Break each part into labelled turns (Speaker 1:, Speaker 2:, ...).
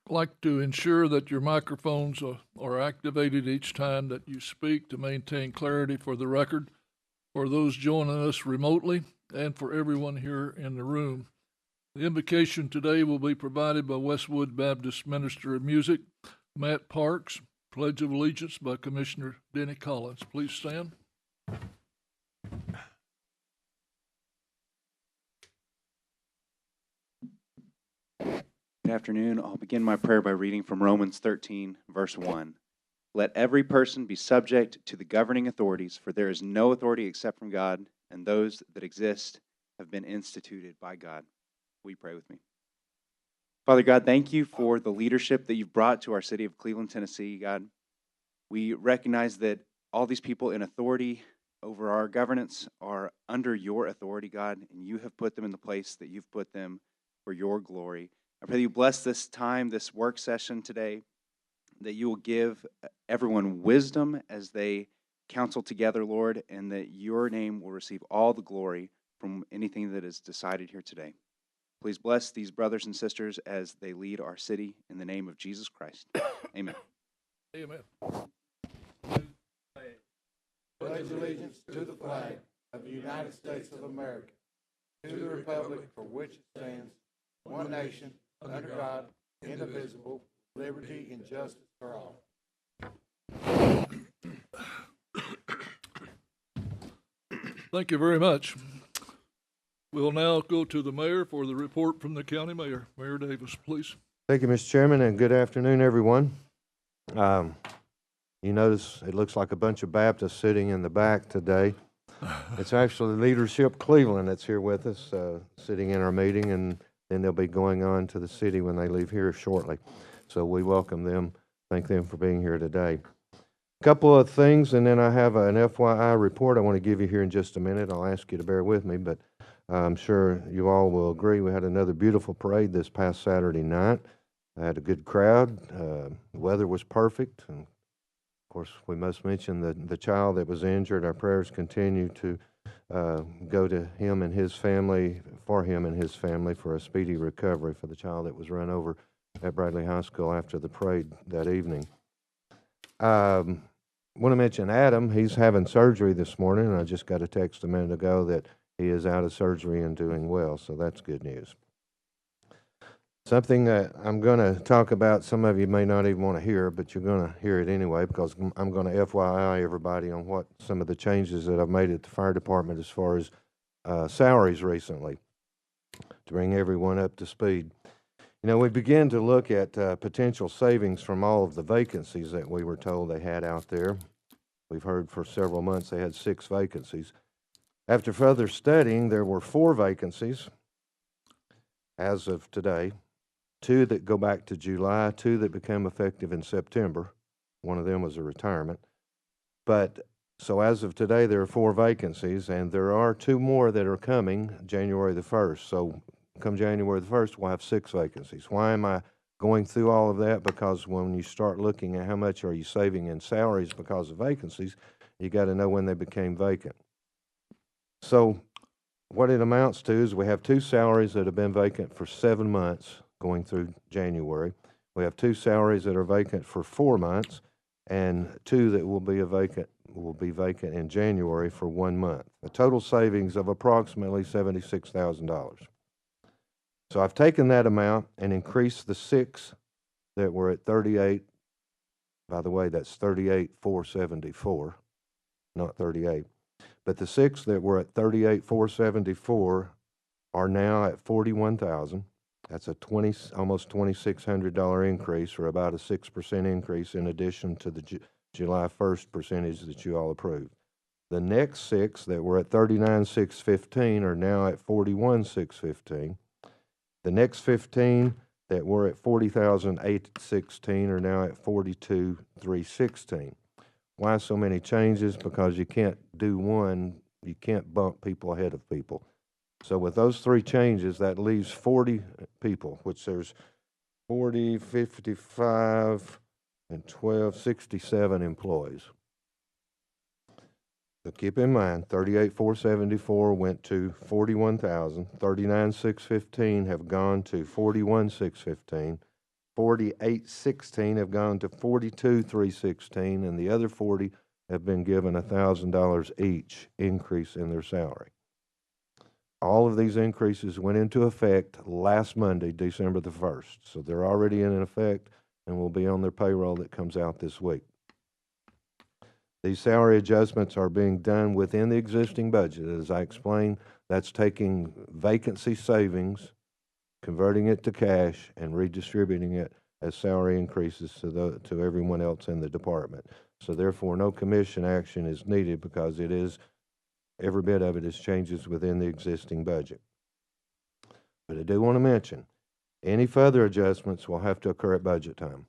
Speaker 1: like to ensure that your microphones are activated each time that you speak to maintain clarity for the record, for those joining us remotely, and for everyone here in the room. The invocation today will be provided by Westwood Baptist Minister of Music, Matt Parks. Pledge of Allegiance by Commissioner Denny Collins. Please stand.
Speaker 2: Good afternoon. I'll begin my prayer by reading from Romans 13, verse 1. Let every person be subject to the governing authorities, for there is no authority except from God, and those that exist have been instituted by God. Will you pray with me? Father God, thank you for the leadership that you've brought to our city of Cleveland, Tennessee, God. We recognize that all these people in authority over our governance are under your authority, God, and you have put them in the place that you've put them for your glory. I pray that you bless this time, this work session today, that you will give everyone wisdom as they counsel together, Lord, and that your name will receive all the glory from anything that is decided here today. Please bless these brothers and sisters as they lead our city in the name of Jesus Christ. Amen.
Speaker 1: Amen.
Speaker 3: Pledge allegiance to the flag of the United States of America, to the republic for which it stands, one nation, under God, indivisible, liberty and justice for all.
Speaker 1: Thank you very much. We'll now go to the mayor for the report from the county mayor. Mayor Davis, please.
Speaker 4: Thank you, Mr. Chairman, and good afternoon, everyone. You notice it looks like a bunch of Baptists sitting in the back today. It's actually Leadership Cleveland that's here with us, sitting in our meeting, and then they'll be going on to the city when they leave here shortly. So we welcome them, thank them for being here today. A couple of things, and then I have an FYI report I want to give you here in just a minute. I'll ask you to bear with me, but I'm sure you all will agree. We had another beautiful parade this past Saturday night. I had a good crowd. The weather was perfect, and of course, we must mention the child that was injured. Our prayers continue to go to him and his family, for him and his family, for a speedy recovery for the child that was run over at Bradley High School after the parade that evening. I want to mention Adam. He's having surgery this morning, and I just got a text a minute ago that he is out of surgery and doing well, so that's good news. Something that I'm going to talk about, some of you may not even want to hear, but you're going to hear it anyway, because I'm going to FYI everybody on what some of the changes that I've made at the fire department as far as salaries recently, to bring everyone up to speed. You know, we began to look at potential savings from all of the vacancies that we were told they had out there. We've heard for several months they had 6 vacancies. After further studying, there were 4 vacancies as of today. 2 that go back to July, 2 that became effective in September. One of them was a retirement. But so as of today, there are 4 vacancies, and there are 2 more that are coming January the 1st. So come January the 1st, we'll have 6 vacancies. Why am I going through all of that? Because when you start looking at how much are you saving in salaries because of vacancies, you got to know when they became vacant. So what it amounts to is we have 2 salaries that have been vacant for 7 months going through January. We have 2 salaries that are vacant for 4 months, and 2 that will be vacant in January for 1 month. A total savings of approximately $76,000. So I've taken that amount and increased the 6 that were at 38. By the way, that's 38,474, not 38. But the 6 that were at 38,474 are now at 41,000. That's a almost $2,600 increase, or about a 6% increase in addition to the July 1st percentage that you all approved. The next 6 that were at 39,615 are now at 41,615. The next 15 that were at 40,816 are now at 42,316. Why so many changes? Because you can't do one, you can't bump people ahead of people. So with those 3 changes, that leaves 40 people, which there's 40, 55, and 12, 67 employees. So keep in mind, 38,474 went to 41,000. 39,615 have gone to 41,615. 48,616 have gone to 42,316, and the other 40 have been given $1,000 each increase in their salary. All of these increases went into effect last Monday, December the 1st. So they're already in effect and will be on their payroll that comes out this week. These salary adjustments are being done within the existing budget. As I explained, that's taking vacancy savings, converting it to cash, and redistributing it as salary increases to everyone else in the department. So therefore, no commission action is needed because it is, every bit of it is changes within the existing budget. But I do want to mention, any further adjustments will have to occur at budget time.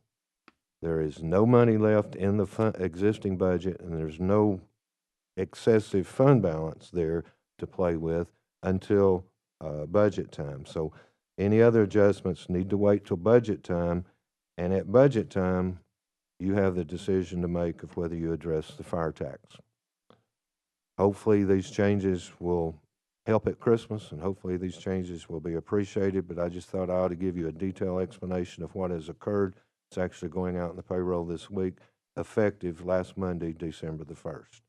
Speaker 4: There is no money left in the existing budget, and there's no excessive fund balance there to play with until budget time. So any other adjustments need to wait till budget time, and at budget time, you have the decision to make of whether you address the fire tax. Hopefully, these changes will help at Christmas, and hopefully these changes will be appreciated, but I just thought I ought to give you a detailed explanation of what has occurred. It's actually going out in the payroll this week, effective last Monday, December the 1st.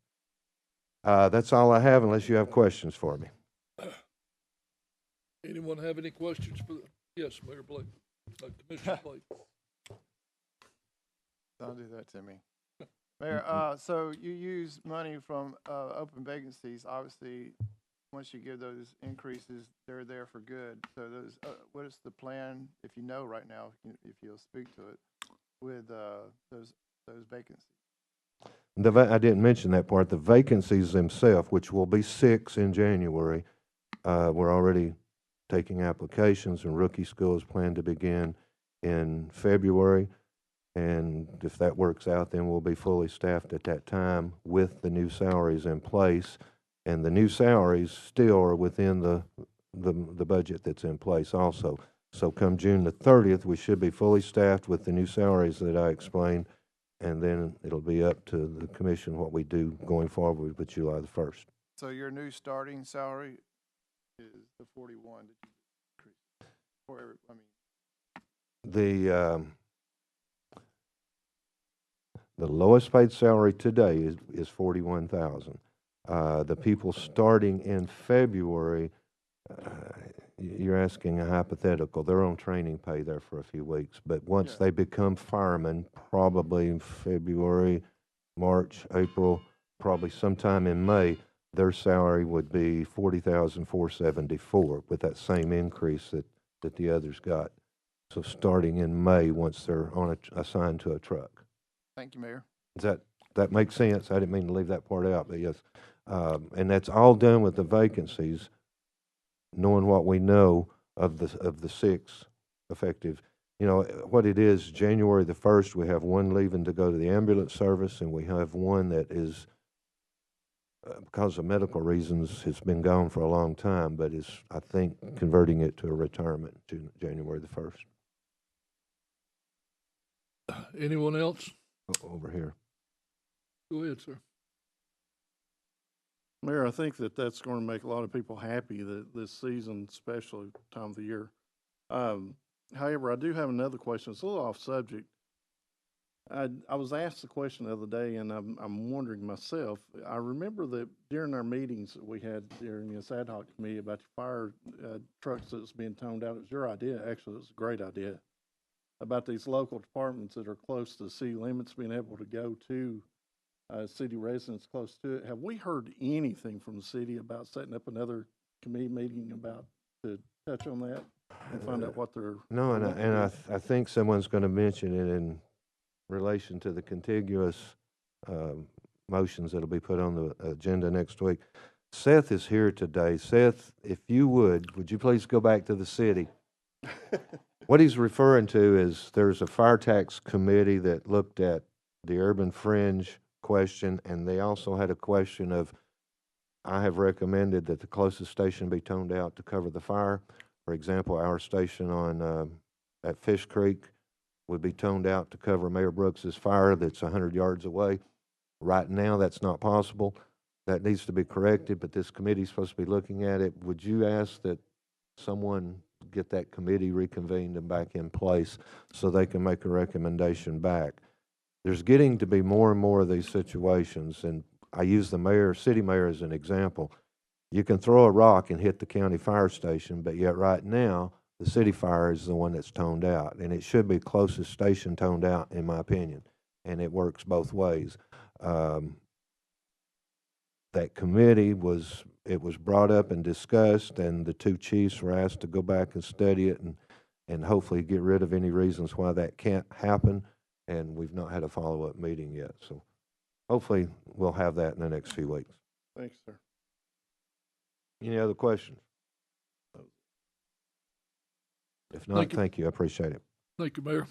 Speaker 4: That's all I have, unless you have questions for me.
Speaker 1: Anyone have any questions for the, yes, Mayor Blake, Commissioner Blake?
Speaker 3: Don't do that to me. Mayor, so you use money from open vacancies. Obviously, once you give those increases, they're there for good. So those, what is the plan, if you know right now, if you'll speak to it, with those vacancies?
Speaker 4: I didn't mention that part. The vacancies themselves, which will be 6 in January, we're already taking applications, and rookie school is planned to begin in February. And if that works out, then we'll be fully staffed at that time with the new salaries in place. And the new salaries still are within the budget that's in place also. So come June the 30th, we should be fully staffed with the new salaries that I explained. And then it'll be up to the commission what we do going forward with July the 1st.
Speaker 3: So your new starting salary is the 41 that you increased for every,
Speaker 4: The lowest paid salary today is 41,000. The people starting in February, you're asking a hypothetical. They're on training pay there for a few weeks, but once they become firemen, probably in February, March, April, probably sometime in May, their salary would be 40,474 with that same increase that the others got. So starting in May, once they're assigned to a truck.
Speaker 3: Thank you, Mayor.
Speaker 4: Does that make sense? I didn't mean to leave that part out, but yes. And that's all done with the vacancies, knowing what we know of the 6 effective. You know, what it is, January the 1st, we have one leaving to go to the ambulance service, and we have one that is, because of medical reasons, it's been gone for a long time, but is, I think, converting it to a retirement to January the 1st.
Speaker 1: Anyone else?
Speaker 4: Over here.
Speaker 1: Go ahead, sir.
Speaker 5: Mayor, I think that's going to make a lot of people happy that this season, especially time of the year. However, I do have another question. It's a little off subject. I was asked the question the other day, and I'm wondering myself. I remember that during our meetings that we had during this ad hoc committee about the fire trucks that's being toned out, it was your idea. Actually, it was a great idea about these local departments that are close to the city limits being able to go to city residents close to it. Have we heard anything from the city about setting up another committee meeting about to touch on that and find out what they're...
Speaker 4: No, and I think someone's going to mention it in relation to the contiguous motions that'll be put on the agenda next week. Seth is here today. Seth, if you would you please go back to the city? What he's referring to is there's a fire tax committee that looked at the urban fringe question, and they also had a question of, I have recommended that the closest station be toned out to cover the fire. For example, our station on at Fish Creek would be toned out to cover Mayor Brooks's fire that's 100 yards away. Right now, that's not possible. that needs to be corrected, but this committee's supposed to be looking at it. Would you ask that someone get that committee reconvened and back in place so they can make a recommendation back? There's getting to be more and more of these situations, and I use the mayor, city mayor as an example. You can throw a rock and hit the county fire station, but yet right now, the city fire is the one that's toned out, and it should be closest station toned out, in my opinion, and it works both ways. That committee was brought up and discussed, and the two chiefs were asked to go back and study it and hopefully get rid of any reasons why that can't happen, and we've not had a follow-up meeting yet, so hopefully we'll have that in the next few weeks.
Speaker 5: Thanks, sir.
Speaker 4: Any other questions? If not,
Speaker 1: Thank you.
Speaker 4: thank you, I appreciate it.
Speaker 1: Thank you, Mayor.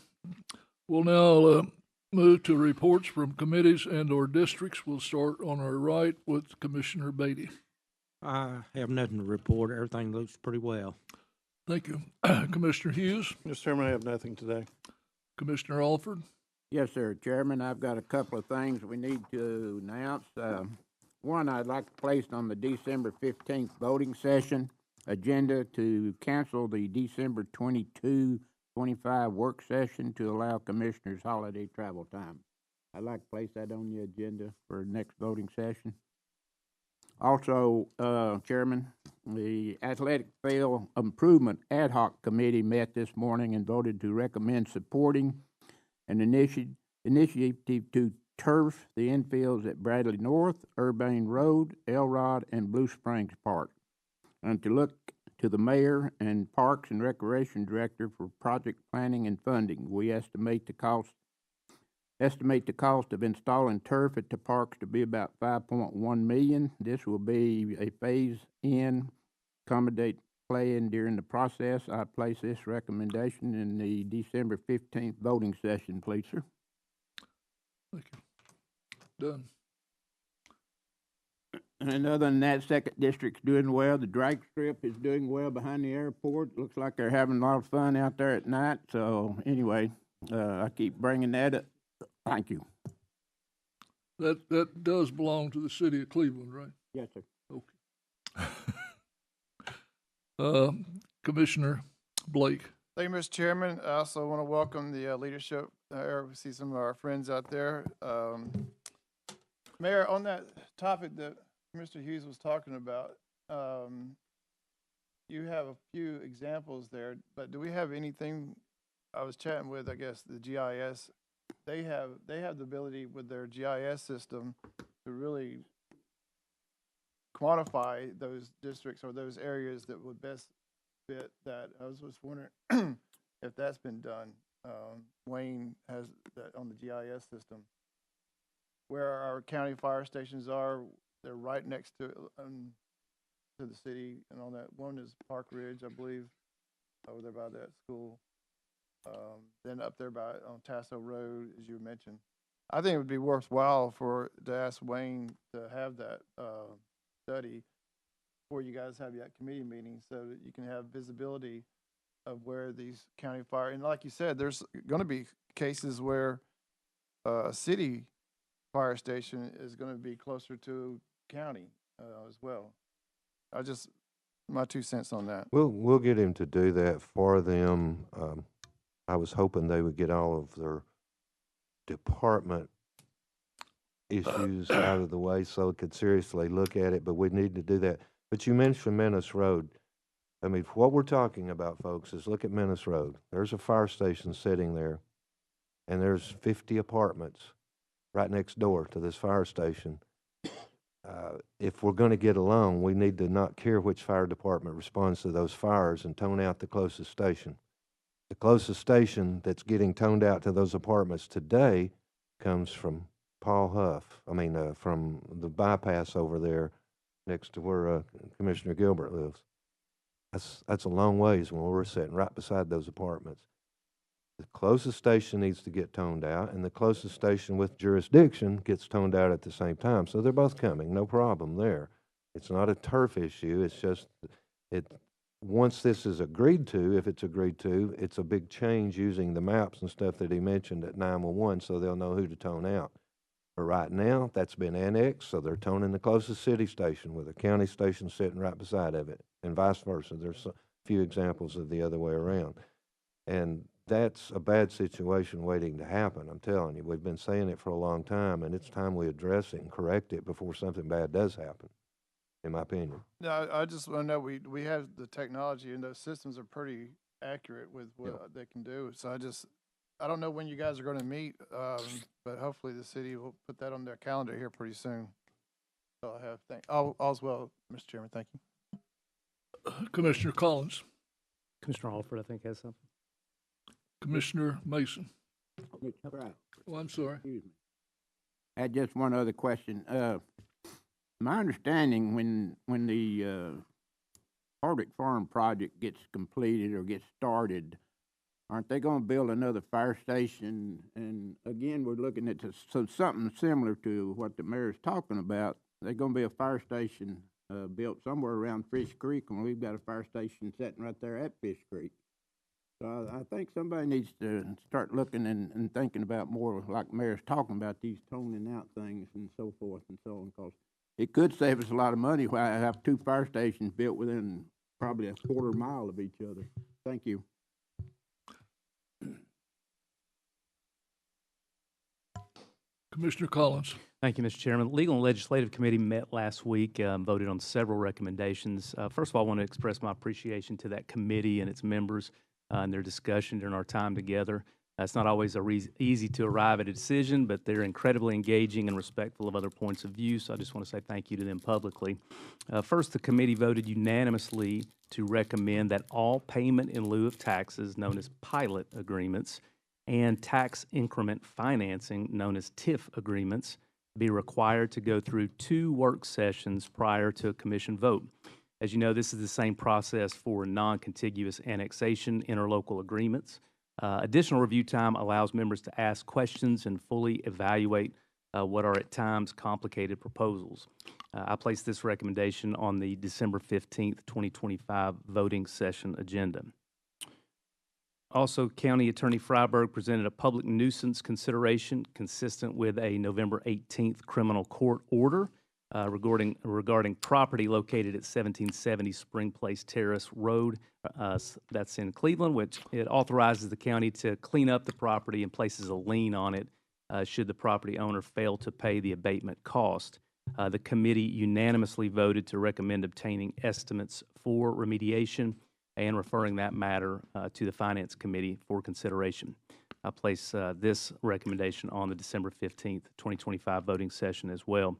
Speaker 1: We'll now move to reports from committees and/or districts. We'll start on our right with Commissioner Beatty.
Speaker 6: I have nothing to report. Everything looks pretty well.
Speaker 1: Thank you. Commissioner Hughes,
Speaker 5: Mr. Chairman, I have nothing today.
Speaker 1: Commissioner Alford,
Speaker 3: Yes, sir, Chairman. I've got a couple of things we need to announce. One, I'd like to place on the December 15th voting session agenda to cancel the December 22, 25 work session to allow commissioners holiday travel time. I'd like to place that on the agenda for next voting session. Also, Chairman, the Athletic Field Improvement Ad Hoc Committee met this morning and voted to recommend supporting an initiative to turf the infields at Bradley North, Urbane Road, Elrod, and Blue Springs Park, and to look to the mayor and Parks and Recreation Director for project planning and funding. We estimate the cost of installing turf at the parks to be about $5.1 million. This will be a phase-in, accommodate play-in during the process. I place this recommendation in the December 15th voting session, please, sir.
Speaker 1: thank you. Done.
Speaker 3: And other than that, Second District's doing well. The drag strip is doing well behind the airport. Looks like they're having a lot of fun out there at night. So anyway, I keep bringing that up. Thank you.
Speaker 1: That does belong to the city of Cleveland, right?
Speaker 3: Yes, sir.
Speaker 1: Okay. Commissioner Blake.
Speaker 7: Thank you, Mr. Chairman. I also want to welcome the leadership. We see some of our friends out there. Mayor, on that topic that Mr. Hughes was talking about, you have a few examples there, but do we have anything? I was chatting with, I guess, the GIS. They have the ability with their GIS system to really quantify those districts or those areas that would best fit that. I was just wondering if that's been done. Wayne has that on the GIS system. Where our county fire stations are, they're right next to the city, and on that one is Park Ridge, I believe, over there by that school. Then up there on Tasso Road, as you mentioned. I think it would be worthwhile to ask Wayne to have that study before you guys have that committee meeting, so that you can have visibility of where these county fire, and like you said, there's going to be cases where a city fire station is going to be closer to county as well. My 2 cents on that.
Speaker 4: We'll get him to do that for them. I was hoping they would get all of their department issues out of the way so it could seriously look at it, but we need to do that. But you mentioned Menace Road. I mean, what we're talking about, folks, is look at Menace Road. There's a fire station sitting there, and there's 50 apartments right next door to this fire station. If we're going to get along, we need to not care which fire department responds to those fires and tone out the closest station. The closest station that's getting toned out to those apartments today comes from Paul Huff. From the bypass over there next to where Commissioner Gilbert lives. That's a long ways when we're sitting right beside those apartments. The closest station needs to get toned out, and the closest station with jurisdiction gets toned out at the same time. So they're both coming, no problem there. It's not a turf issue. It's just once this is agreed to, if it's agreed to, it's a big change using the maps and stuff that he mentioned at 911, so they'll know who to tone out. But right now, that's been annexed, so they're toning the closest city station with a county station sitting right beside of it, and vice versa. There's a few examples of the other way around. And that's a bad situation waiting to happen, I'm telling you. We've been saying it for a long time, and it's time we address it and correct it before something bad does happen, in my opinion.
Speaker 7: No, I just want to know, we have the technology and those systems are pretty accurate with what they can do. So I don't know when you guys are going to meet, but hopefully the city will put that on their calendar here pretty soon. So I have, all's well, Mr. Chairman, thank you.
Speaker 1: Commissioner Collins,
Speaker 8: Commissioner Alford, I think, has something.
Speaker 1: Commissioner Mason.
Speaker 9: Right.
Speaker 1: Oh, I'm sorry.
Speaker 9: Excuse me. I had just one other question. My understanding, when the Hardwick Farm project gets completed or gets started, aren't they going to build another fire station? And again, we're looking at something similar to what the mayor's talking about. There's going to be a fire station built somewhere around Fish Creek, and we've got a fire station sitting right there at Fish Creek. So I think somebody needs to start looking and thinking about more, like the mayor's talking about, these toning out things and so forth and so on, because it could save us a lot of money while I have two fire stations built within probably a quarter mile of each other. Thank you.
Speaker 1: Commissioner Collins.
Speaker 8: Thank you, Mr. Chairman. The Legal and Legislative Committee met last week, voted on several recommendations. First of all, I want to express my appreciation to that committee and its members and their discussion during our time together. It's not always easy to arrive at a decision, but they're incredibly engaging and respectful of other points of view, so I just want to say thank you to them publicly. First, the committee voted unanimously to recommend that all payment in lieu of taxes, known as pilot agreements, and tax increment financing, known as TIF agreements, be required to go through 2 work sessions prior to a commission vote. As you know, this is the same process for non-contiguous annexation interlocal agreements. Additional review time allows members to ask questions and fully evaluate what are at times complicated proposals. I placed this recommendation on the December 15th, 2025 voting session agenda. Also, County Attorney Freiberg presented a public nuisance consideration consistent with a November 18th criminal court order regarding property located at 1770 Spring Place Terrace Road. That's in Cleveland, which it authorizes the county to clean up the property and places a lien on it should the property owner fail to pay the abatement cost. The committee unanimously voted to recommend obtaining estimates for remediation and referring that matter to the Finance Committee for consideration. I place this recommendation on the December 15th, 2025 voting session as well.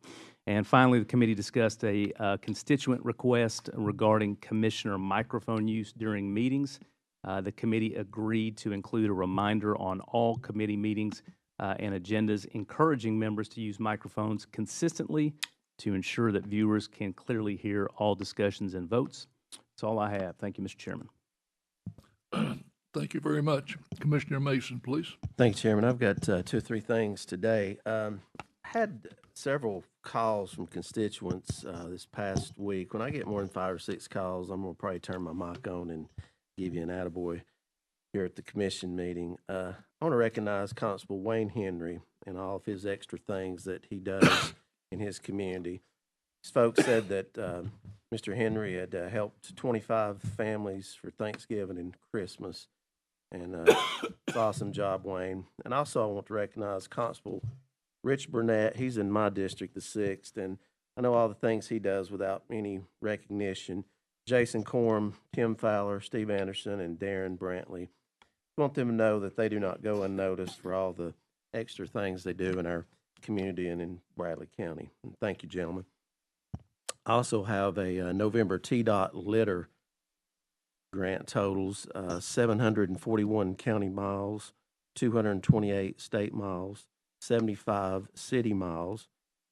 Speaker 8: And finally, the committee discussed a constituent request regarding commissioner microphone use during meetings. The committee agreed to include a reminder on all committee meetings and agendas, encouraging members to use microphones consistently to ensure that viewers can clearly hear all discussions and votes. That's all I have. Thank you, Mr. Chairman.
Speaker 1: Thank you very much. Commissioner Mason, please.
Speaker 10: Thanks, Chairman. I've got 2 or 3 things today. Had several calls from constituents this past week. When I get more than 5 or 6 calls, I'm going to probably turn my mic on and give you an attaboy here at the commission meeting. I want to recognize Constable Wayne Henry and all of his extra things that he does in his community. These folks said that Mr. Henry had helped 25 families for Thanksgiving and Christmas. And it's an awesome job, Wayne. And also I want to recognize Constable Rich Burnett. He's in my district, the 6th, and I know all the things he does without any recognition. Jason Corm, Tim Fowler, Steve Anderson, and Darren Brantley. I want them to know that they do not go unnoticed for all the extra things they do in our community and in Bradley County. And thank you, gentlemen. I also have a November TDOT litter grant totals, 741 county miles, 228 state miles, 75 city miles.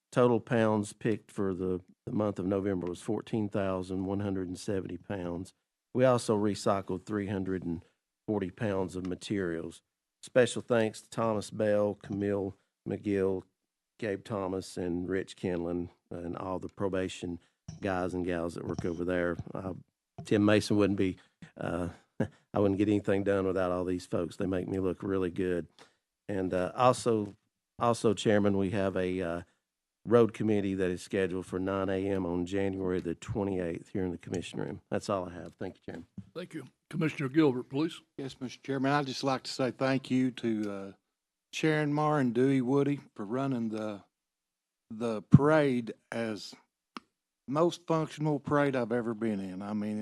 Speaker 10: Total pounds picked for the month of November was 14,170 pounds. We also recycled 340 pounds of materials. Special thanks to Thomas Bell, Camille McGill, Gabe Thomas, and Rich Kenlin, and all the probation guys and gals that work over there. Tim Mason wouldn't be, I wouldn't get anything done without all these folks. They make me look really good. And also Also, Chairman, we have a road committee that is scheduled for 9 a.m. on January the 28th here in the commission room. That's all I have. Thank you, Chairman.
Speaker 1: Thank you. Commissioner Gilbert, please.
Speaker 3: Yes, Mr. Chairman, I'd just like to say thank you to Sharon Marr and Dewey Woody for running the parade as most functional parade I've ever been in. I mean,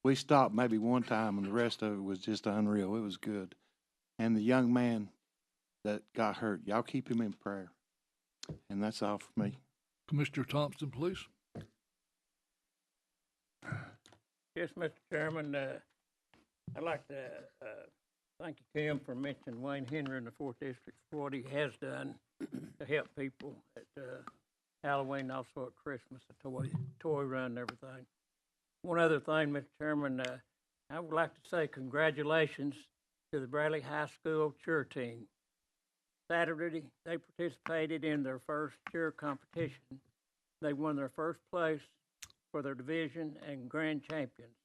Speaker 3: we stopped maybe one time and the rest of it was just unreal. It was good. And the young man that got hurt, y'all keep him in prayer. And that's all for me.
Speaker 1: Commissioner Thompson, please.
Speaker 11: Yes, Mr. Chairman, I'd like to thank you, Tim, for mentioning Wayne Henry in the 4th District for what he has done to help people at Halloween, also at Christmas, the toy run and everything. One other thing, Mr. Chairman, I would like to say congratulations to the Bradley High School cheer team. Saturday, they participated in their first cheer competition. They won their first place for their division and grand champions.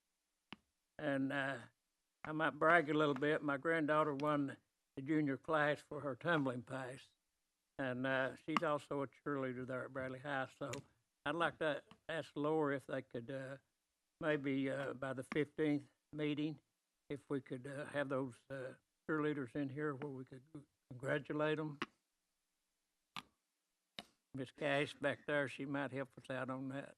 Speaker 11: And I might brag a little bit. My granddaughter won the junior class for her tumbling pass. And she's also a cheerleader there at Bradley High. So I'd like to ask Laura if they could maybe by the 15th meeting, if we could have those cheerleaders in here where we could congratulate them. Miss Cash back there, she might help us out on that.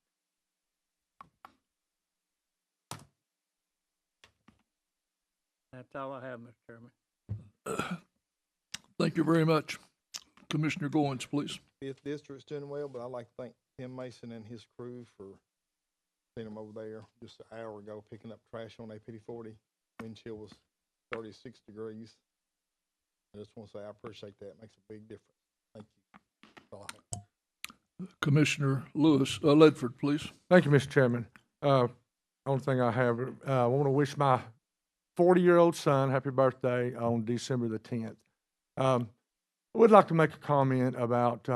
Speaker 11: That's all I have, Mr. Chairman.
Speaker 1: Thank you very much. Commissioner Goins, please.
Speaker 7: 5th District's doing well, but I'd like to thank Tim Mason and his crew for seeing him over there just an hour ago picking up trash on APD 40. Wind chill was 36 degrees. I just want to say I appreciate that. It makes a big difference. Thank you. That's all I have.
Speaker 1: Commissioner Lewis, Ledford, please.
Speaker 12: Thank you, Mr. Chairman. Only thing I have, I want to wish my 40-year-old son happy birthday on December the 10th. I would like to make a comment about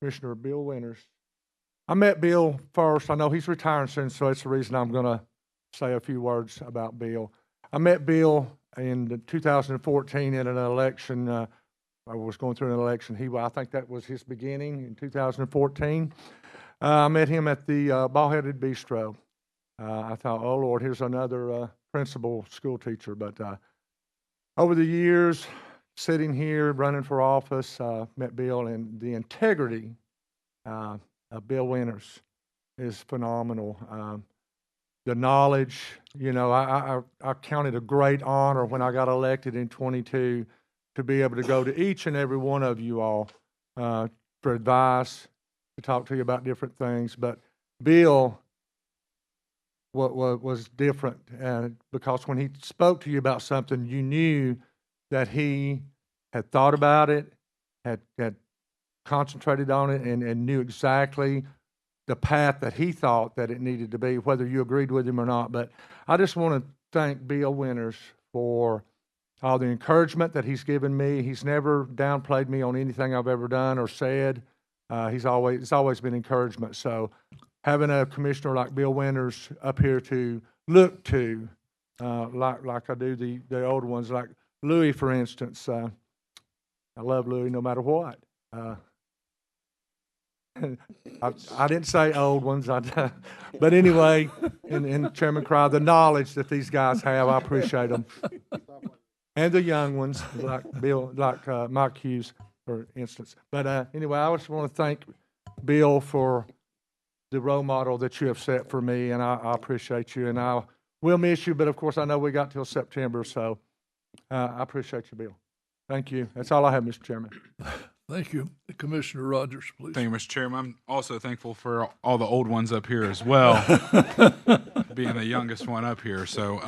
Speaker 12: Commissioner Bill Winters. I met Bill first. I know he's retiring soon, so that's the reason I'm going to say a few words about Bill. I met Bill in 2014 in an election. I was going through an election. I think that was his beginning in 2014. I met him at the Ball-Headed Bistro. I thought, oh, Lord, here's another principal school teacher. But over the years, sitting here, running for office, met Bill, and the integrity of Bill Winters is phenomenal. The knowledge, I counted a great honor when I got elected in 22 to be able to go to each and every one of you all for advice, to talk to you about different things. But Bill was different because when he spoke to you about something, you knew that he had thought about it, had concentrated on it, and knew exactly the path that he thought that it needed to be, whether you agreed with him or not. But I just want to thank Bill Winters for all the encouragement that he's given me. He's never downplayed me on anything I've ever done or said. It's always been encouragement. So having a commissioner like Bill Winters up here to look to, like I do the older ones, like Louis, for instance. I love Louis no matter what. I didn't say old ones, but anyway, and Chairman Cry, the knowledge that these guys have, I appreciate them. And the young ones, like Bill, like Mike Hughes, for instance. But anyway, I just want to thank Bill for the role model that you have set for me, and I appreciate you. And I will miss you, but of course, I know we got till September, so I appreciate you, Bill. Thank you. That's all I have, Mr. Chairman.
Speaker 1: Thank you. Commissioner Rogers, please.
Speaker 13: Thank you, Mr. Chairman. I'm also thankful for all the old ones up here as well, being the youngest one up here. So,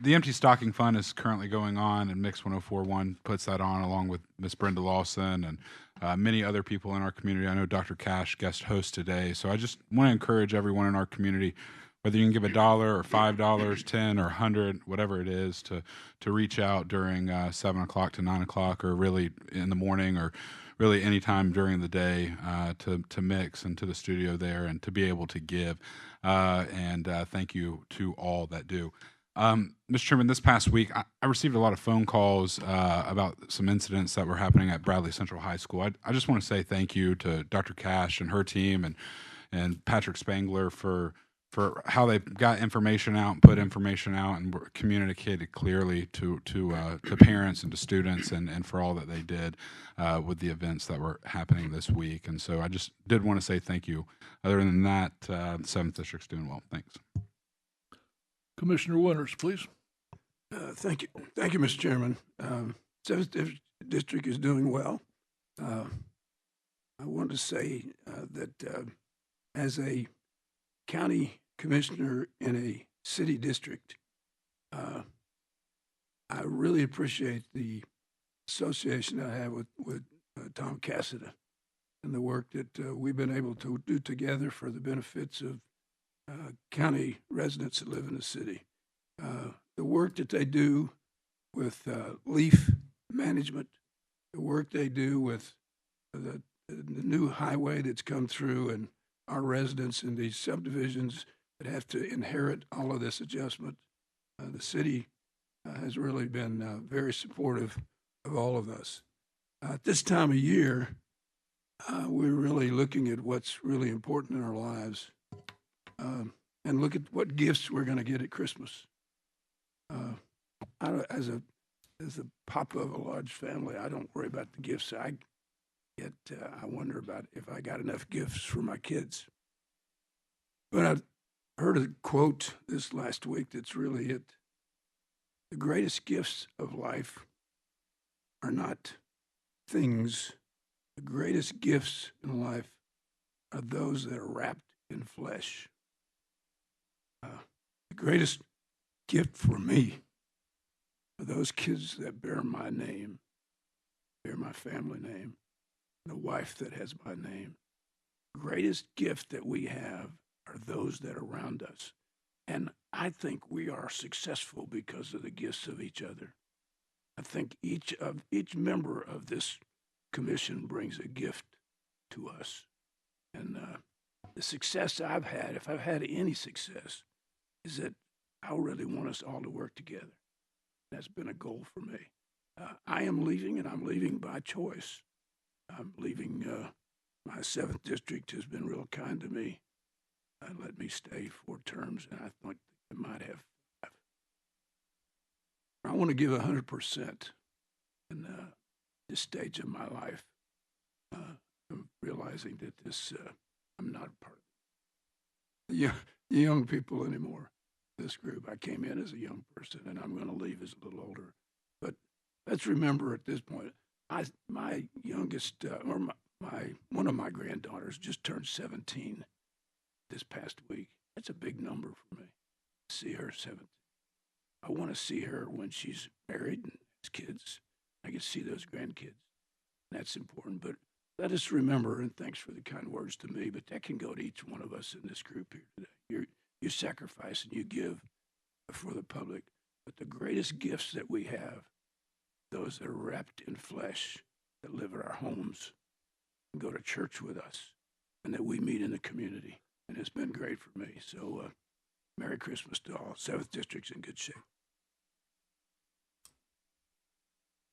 Speaker 13: the Empty Stocking Fund is currently going on, and Mix 104.1 puts that on along with Miss Brenda Lawson and many other people in our community. I know Dr. Cash guest host today. So I just want to encourage everyone in our community, whether you can give $1 or $5, 10 or 100, whatever it is, to reach out during 7 o'clock to 9 o'clock, or really in the morning, or really any time during the day, to Mix and to the studio there, and to be able to give. And thank you to all that do. Mr. Chairman, this past week, I received a lot of phone calls about some incidents that were happening at Bradley Central High School. I just want to say thank you to Dr. Cash and her team and Patrick Spangler for how they got information out and put information out and were communicated clearly to parents and to students and for all that they did with the events that were happening this week. And so I just did want to say thank you. Other than that, the 7th District's doing well. Thanks.
Speaker 1: Commissioner Winters, please.
Speaker 14: Thank you. Thank you, Mr. Chairman. 7th District is doing well. I want to say that as a county commissioner in a city district, I really appreciate the association I have with Tom Cassida and the work that we've been able to do together for the benefits of county residents that live in the city. The work that they do with leaf management, the work they do with the new highway that's come through, and our residents in these subdivisions that have to inherit all of this adjustment. The city has really been very supportive of all of us. At this time of year, we're really looking at what's really important in our lives and look at what gifts we're going to get at Christmas. As a papa of a large family, I don't worry about the gifts I get. I wonder about if I got enough gifts for my kids. But I heard a quote this last week that's really it. The greatest gifts of life are not things. The greatest gifts in life are those that are wrapped in flesh. The greatest gift for me are those kids that bear my name, bear my family name, the wife that has my name. The greatest gift that we have are those that are around us. And I think we are successful because of the gifts of each other. I think each member of this commission brings a gift to us. And the success I've had, if I've had any success, is that I really want us all to work together. That's been a goal for me. I am leaving, and I'm leaving by choice. I'm leaving. My 7th District has been real kind to me. Let me stay 4 terms, and I think I might have 5. I want to give 100% in this stage of my life. I'm realizing that I'm not a part of the young people anymore. This group, I came in as a young person, and I'm going to leave as a little older. But let's remember at this point, my youngest, one of my granddaughters just turned 17 this past week. That's a big number for me. See her 17. I want to see her when she's married and has kids. I can see those grandkids. That's important. But let us remember, and thanks for the kind words to me, but that can go to each one of us in this group here today. You sacrifice and you give for the public. But the greatest gifts that we have, those that are wrapped in flesh, that live in our homes and go to church with us, and that we meet in the community. And it's been great for me. So Merry Christmas to all. 7th District's in good shape.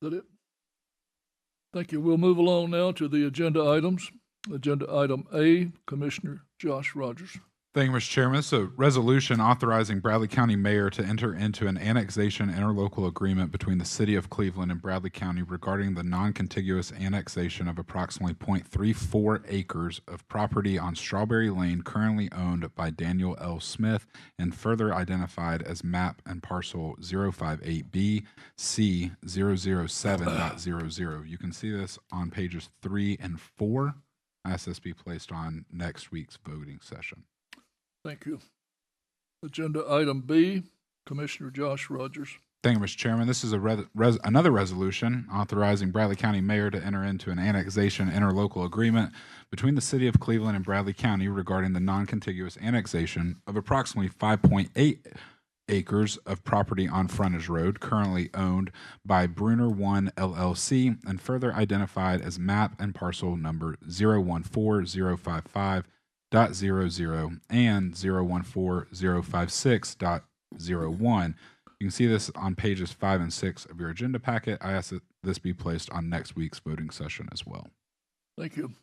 Speaker 1: Is that it? Thank you. We'll move along now to the agenda items. Agenda item A, Commissioner Josh Rogers.
Speaker 13: Thank you, Mr. Chairman. This is a resolution authorizing Bradley County Mayor to enter into an annexation interlocal agreement between the City of Cleveland and Bradley County regarding the non-contiguous annexation of approximately 0.34 acres of property on Strawberry Lane currently owned by Daniel L. Smith and further identified as map and parcel 058B C 007.00. You can see this on pages 3 and 4. I ask this be placed on next week's voting session.
Speaker 1: Thank you. Agenda item B, Commissioner Josh Rogers.
Speaker 13: Thank you, Mr. Chairman. This is another resolution authorizing Bradley County Mayor to enter into an annexation interlocal agreement between the City of Cleveland and Bradley County regarding the non-contiguous annexation of approximately 5.8 acres of property on Frontage Road currently owned by Bruner One LLC and further identified as map and parcel number 014055.00 and 014056.00 You can see this on pages 5 and 6 of your agenda packet. I ask that this be placed on next week's voting session as well.
Speaker 1: Thank you.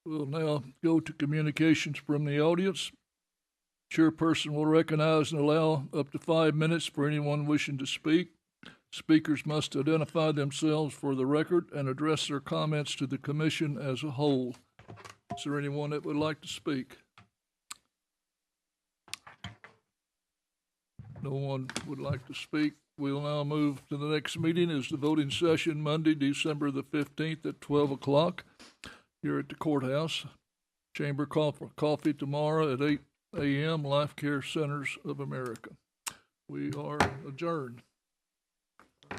Speaker 1: We'll now go to communications from the audience. Chairperson will recognize and allow up to 5 minutes for anyone wishing to speak. Speakers must identify themselves for the record and address their comments to the commission as a whole. Is there anyone that would like to speak? No one would like to speak. We'll now move to the next meeting is the voting session Monday, December the 15th at 12 o'clock here at the courthouse. Chamber coffee tomorrow at 8 a.m. Life Care Centers of America. We are adjourned.